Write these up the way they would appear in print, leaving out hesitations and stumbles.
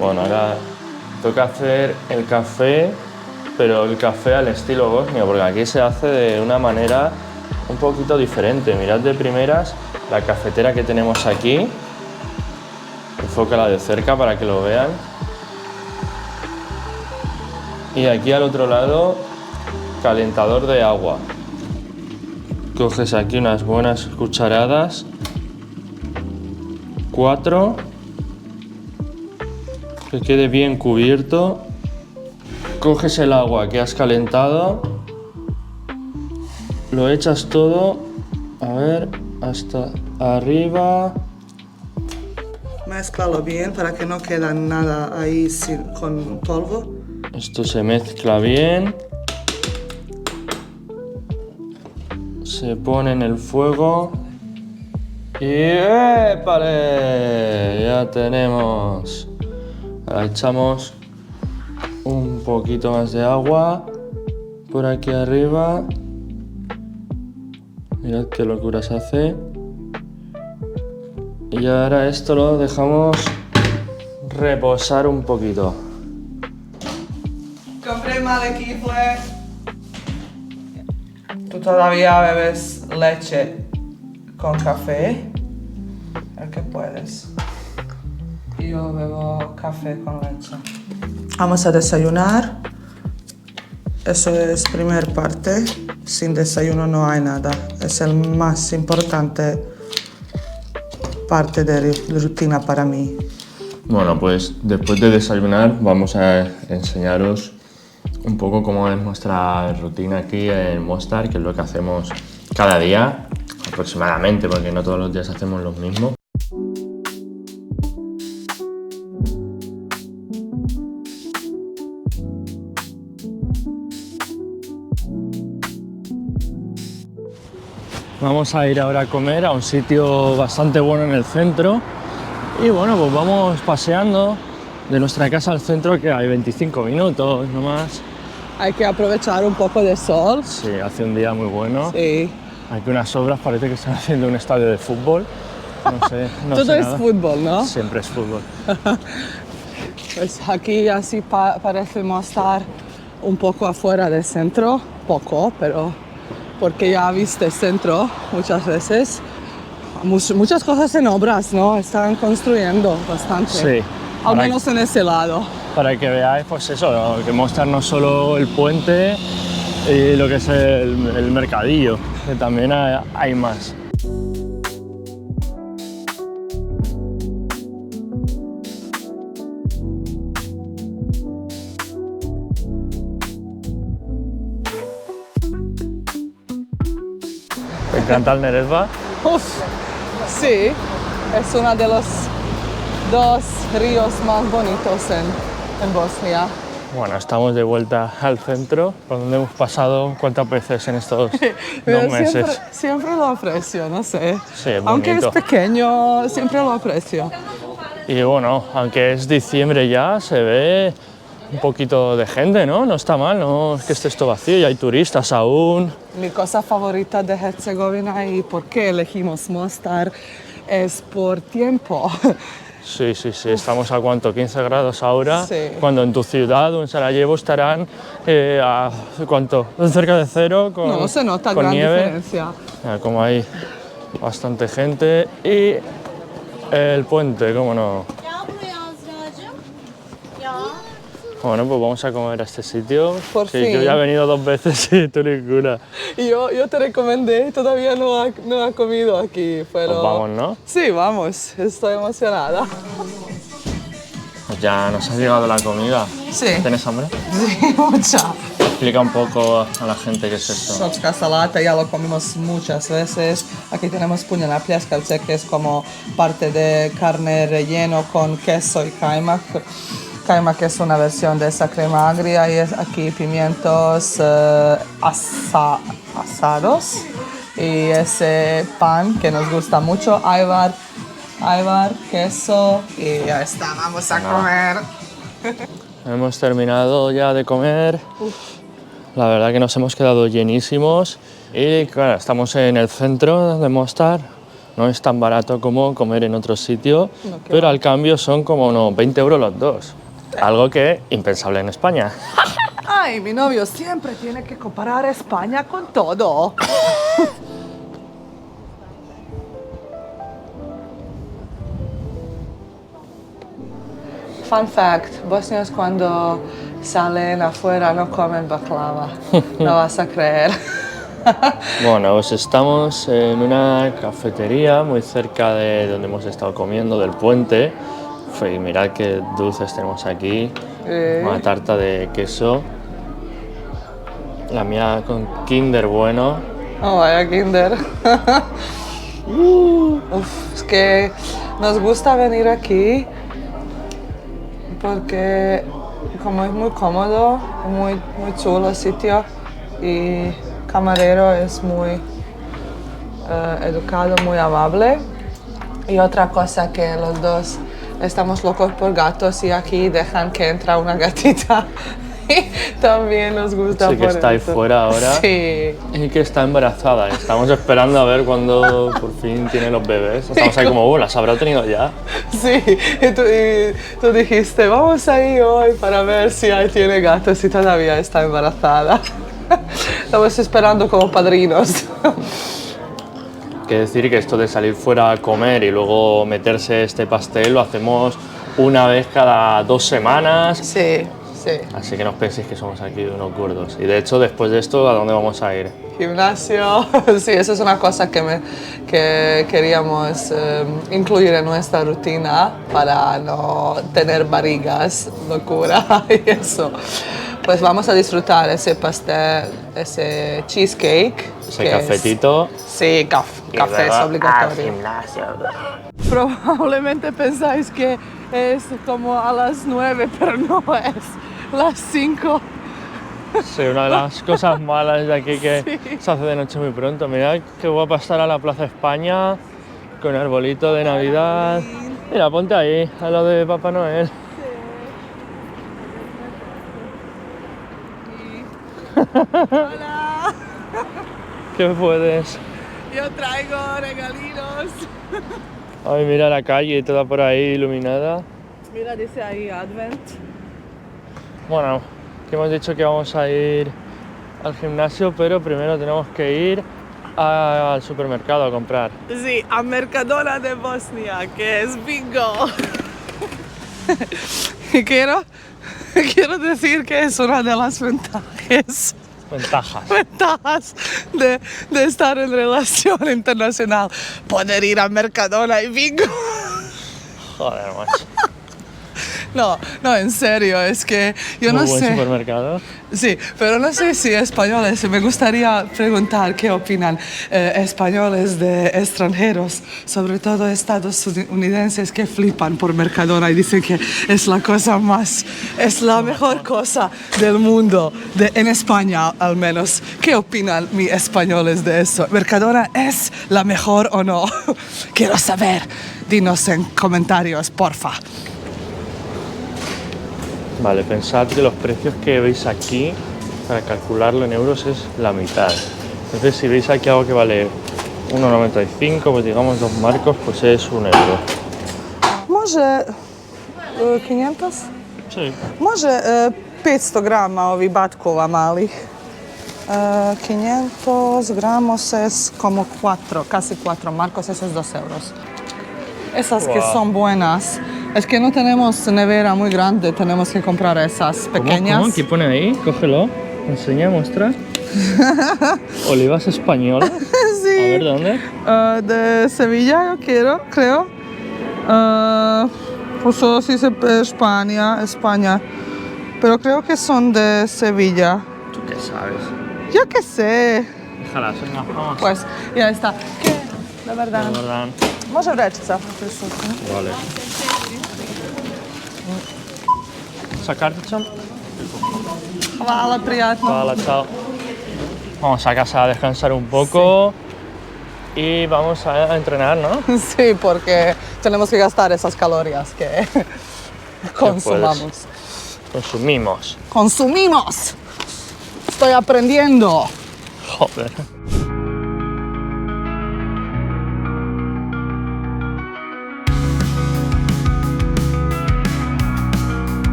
Bueno, ahora toca hacer el café, pero el café al estilo bosnio, porque aquí se hace de una manera un poquito diferente. Mirad de primeras la cafetera que tenemos aquí. Enfócala de cerca para que lo vean. Y aquí al otro lado, calentador de agua. Coges aquí unas buenas cucharadas, 4, que quede bien cubierto. Coges el agua que has calentado, lo echas todo, a ver, hasta arriba. Mézclalo bien para que no quede nada ahí con polvo. Esto se mezcla bien. Se pone en el fuego. Y ¡épale! Ya tenemos. Ahora echamos un poquito más de agua por aquí arriba. Mirad qué locuras hace. Y ahora esto lo dejamos reposar un poquito. Compré Malekifle. ¿Tú todavía bebes leche con café? El que puedes. Yo bebo café con leche. Vamos a desayunar. Eso es primer parte. Sin desayuno no hay nada. Es el más importante parte de rutina para mí. Bueno, pues después de desayunar vamos a enseñaros un poco cómo es nuestra rutina aquí en Mostar, que es lo que hacemos cada día, aproximadamente, porque no todos los días hacemos lo mismo. Vamos a ir ahora a comer a un sitio bastante bueno en el centro. Y bueno, pues vamos paseando de nuestra casa al centro, que hay 25 minutos nomás. Hay que aprovechar un poco de sol. Sí, hace un día muy bueno. Sí. Aquí unas obras, parece que están haciendo un estadio de fútbol. No sé, no Todo sé es nada. fútbol, ¿no? Siempre es fútbol. Pues aquí así parecemos estar un poco afuera del centro, poco, pero porque ya viste el centro muchas veces. Muchas cosas en obras, ¿no? Están construyendo bastante. Sí. Al menos en ese lado. Para que veáis, pues eso, ¿no? Que mostrar no solo el puente y lo que es el mercadillo, que también hay más. ¿Te encanta el Neretva? Uf, sí, es uno de los dos ríos más bonitos en Bosnia. Bueno, estamos de vuelta al centro, por donde hemos pasado cuántas veces en estos 2 meses. Siempre lo aprecio, no sé. Sí, es aunque es bonito. pequeño, siempre lo aprecio. Y bueno, aunque es diciembre ya, se ve un poquito de gente, ¿no? No está mal, no es que esté esto vacío y hay turistas aún. Mi cosa favorita de Herzegovina y por qué elegimos Mostar es por tiempo. Sí, sí, sí, estamos a ¿cuánto? 15 grados ahora, Sí. cuando en tu ciudad o en Sarajevo estarán a ¿cuánto? Cerca de cero, con, No se nota con gran nieve. diferencia. Mira, como hay bastante gente y el puente, cómo no. Bueno, pues vamos a comer a este sitio. Por Sí, fin. yo ya he venido 2 veces y tú ninguna. Y yo te recomendé, todavía no ha comido aquí, pero... Pues vamos, ¿no? Sí, vamos, estoy emocionada. Pues ya nos ha llegado la comida. Sí. ¿Tienes hambre? Sí, mucha. Explica un poco a la gente qué es esto. Srpska salata, ya lo comimos muchas veces. Aquí tenemos punje na pljeskavce, que es como parte de carne relleno con queso y kajmak. Kajmak es una versión de esa crema agria y es aquí pimientos asados. Y ese pan que nos gusta mucho, ayvar, queso y ya está, vamos a comer. Hemos terminado ya de comer. La verdad que nos hemos quedado llenísimos y claro, estamos en el centro de Mostar, no es tan barato como comer en otro sitio, No, qué pero va. al cambio son como unos 20 euros los dos. Algo que impensable en España. Ay, mi novio siempre tiene que comparar España con todo. Fun fact, bosnios cuando salen afuera no comen baklava. No vas a creer. Bueno, pues estamos en una cafetería muy cerca de donde hemos estado comiendo, del puente. Y mirad qué dulces tenemos aquí. Una tarta de queso. La mía con Kinder Bueno. Oh, vaya Kinder. Uf, es que nos gusta venir aquí porque como es muy cómodo, muy chulo el sitio y camarero es muy educado, muy amable. Y otra cosa que los dos estamos locos por gatos y aquí dejan que entra una gatita. Y también nos gusta Sí, que por está ahí eso. fuera ahora. Sí. Y que está embarazada. Estamos esperando a ver cuándo por fin tiene los bebés. Estamos ahí como, ¿las habrá tenido ya? Sí, y tú dijiste, vamos ahí hoy para ver si ahí tiene gatos y todavía está embarazada. Estamos esperando como padrinos. Que decir que esto de salir fuera a comer y luego meterse este pastel lo hacemos una vez cada 2 semanas. Sí, sí. Así que no os penséis que somos aquí unos gordos. Y de hecho, después de esto, ¿a dónde vamos a ir? Gimnasio, sí, eso es una cosa que queríamos incluir en nuestra rutina para no tener barrigas, locura y eso. Pues vamos a disfrutar ese pastel, ese cheesecake. Ese que cafetito. Sí, café es obligatorio. Gimnasio. Probablemente pensáis que es como a las 9, pero no es las 5. Sí, una de las cosas malas de aquí que se hace de noche muy pronto. Mirad qué guapa estar a la Plaza España con arbolito de Navidad. Mira, ponte ahí, a lo de Papá Noel. Hola, ¿Qué puedes? yo traigo regalitos. Ay, mira la calle, toda por ahí iluminada. Mira, dice ahí Advent. Bueno, que hemos dicho que vamos a ir al gimnasio, pero primero tenemos que ir al supermercado a comprar. Sí, a Mercadona de Bosnia, que es bingo. Y quiero decir que es una de las ventajas de estar en relación internacional. Poder ir a Mercadona y bingo. Joder, macho. No, en serio, es que yo Muy no buen sé. supermercado. Sí, pero no sé si españoles, me gustaría preguntar qué opinan españoles de extranjeros, sobre todo estadounidenses que flipan por Mercadona y dicen que es es la mejor cosa del mundo, en España al menos. ¿Qué opinan mis españoles de eso? ¿Mercadona es la mejor o no? Quiero saber, dinos en comentarios, porfa. Vale, pensad que los precios que veis aquí, para calcularlo en euros, es la mitad. Entonces, si veis aquí algo que vale 1,95, pues digamos 2 marcos, pues es 1 euro. Može 500? Sí. Može 500 grama ovih batkova malih. 500 gramos es como 4, casi 4 marcos, eso es 2 euros. Esas que Wow. son buenas. Es que no tenemos nevera muy grande, tenemos que comprar esas pequeñas. ¿Cómo? ¿Qué pone ahí? Cógelo, enseña, muestra. Olivas españolas. Sí. A ver, ¿dónde? De Sevilla, yo creo. Pues solo si se España. Pero creo que son de Sevilla. ¿Tú qué sabes? Yo qué sé. Déjalas, venga, vamos. Pues ya está. ¿Qué? De verdad. Dobar dan. Može vrećica. Vale. ¿Esa kartica? Hvala, prijatno. Hola, chao. Vamos a casa a descansar un poco y vamos a entrenar, ¿no? Sí, porque tenemos que gastar esas calorías que consumamos. Consumimos. ¡Consumimos! Estoy aprendiendo. Joder.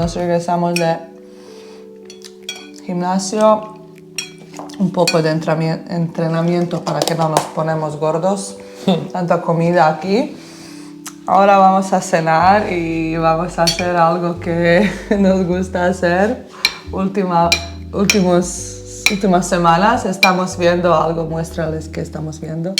nos regresamos de gimnasio, un poco de entrenamiento para que no nos ponemos gordos, tanta comida aquí. Ahora vamos a cenar y vamos a hacer algo que nos gusta hacer. Últimas semanas estamos viendo algo, muéstrales qué estamos viendo.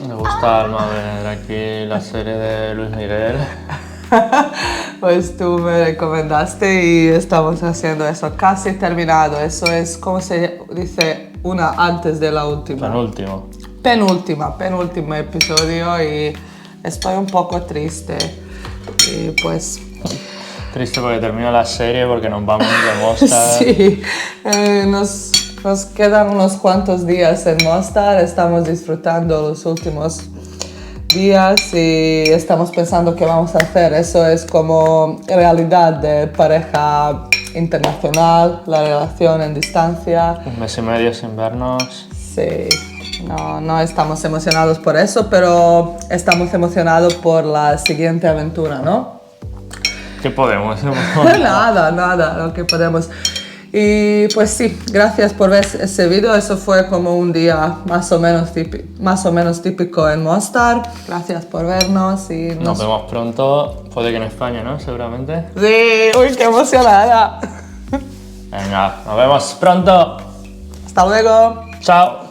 Me gusta, Alma, ver aquí la serie de Luis Miguel. Pues tú me recomendaste y estamos haciendo eso, casi terminado. Eso es, ¿cómo se dice? Una antes de la última. Penúltimo episodio y estoy un poco triste. Y pues... Triste porque termina la serie, porque nos vamos de Mostar. Sí, nos quedan unos cuantos días en Mostar, estamos disfrutando los últimos días y estamos pensando qué vamos a hacer. Eso es como realidad de pareja internacional, la relación en distancia. 1 mes y medio sin vernos. Sí, no estamos emocionados por eso, pero estamos emocionados por la siguiente aventura, ¿no? ¿Qué podemos? Nada, lo que podemos. Y pues sí, gracias por ver ese video. Eso fue como un día más o menos típico en Mostar. Gracias por vernos y nos vemos pronto. Puede que en España, ¿no? Seguramente. Sí, uy, qué emocionada. Venga, nos vemos pronto. Hasta luego. Chao.